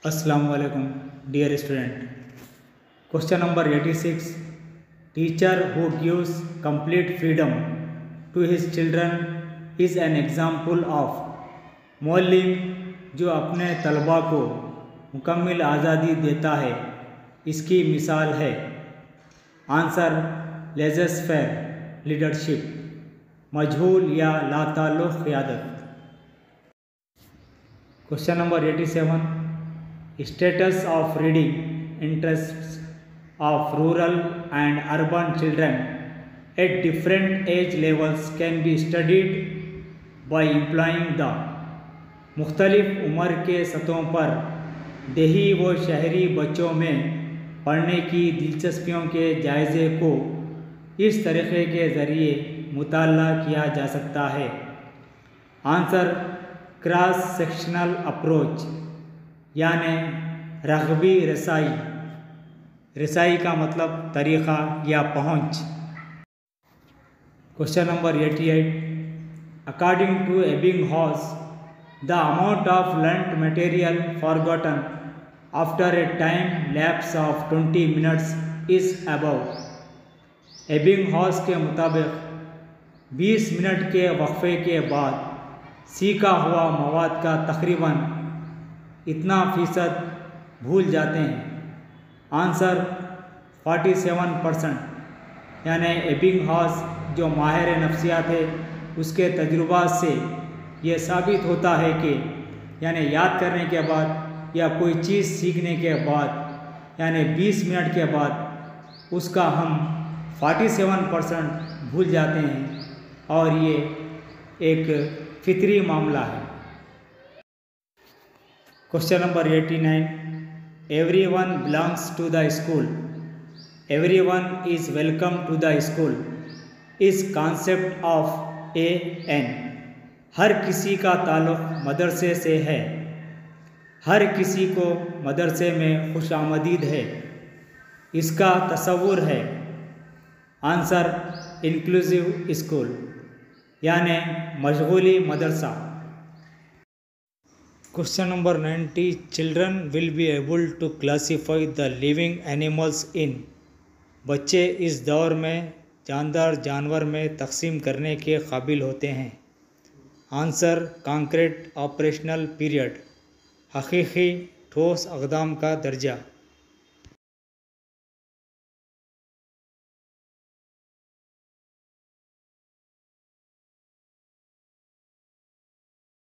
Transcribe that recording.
Assalamu alaikum, dear student. Question number 86. Teacher who gives complete freedom to his children is an example of. मौल्लिम जो अपने तलबा को मुकम्मल आज़ादी देता है, इसकी मिसाल है. आंसर लेज़र-फेयर लीडरशिप, मजहूल या लाताल्लुक़ क़यादत. Question number 87. Status of reading interests of rural and urban children at different age levels can be studied by employing the. मुख्तलिफ उम्र के सतहों पर देही व शहरी बच्चों में पढ़ने की दिलचस्पियों के जायज़े को इस तरीक़े के ज़रिए मुताला किया जा सकता है. आंसर क्रॉस सेक्शनल अप्रोच यानि रग़बी रसाई. रसाई का मतलब तरीक़ा या पहुँच. Question number 88. According to Ebbinghaus the amount of learned material forgotten after a time lapse of 20 minutes is above. Ebbinghaus के मुताबिक 20 मिनट के वक्फ़े के बाद सीखा हुआ मवाद का तकरीबन इतना फ़ीसद भूल जाते हैं. आंसर 47%. यानी एबिंगहॉस जो माहिर नफ्सियात है, उसके तजुर्बा से ये साबित होता है कि यानी याद करने के बाद या कोई चीज़ सीखने के बाद यानी 20 मिनट के बाद उसका हम 47% भूल जाते हैं और ये एक फितरी मामला है. Question number 89. Everyone belongs to the school. Everyone is welcome to the school is concept of an. हर किसी का ताल्लुक़ मदरसे से है. हर किसी को मदरसे में खुशामदीद है, इसका तसव्वुर है. आंसर इंक्लूसिव स्कूल यानि मशगूली मदरसा. Question number 90. Children will be able to classify the living animals in. बच्चे इस दौर में जानदार जानवर में तकसीम करने के काबिल होते हैं. आंसर कॉन्क्रीट ऑपरेशनल पीरियड, हकीकी ठोस अक़दाम का दर्जा.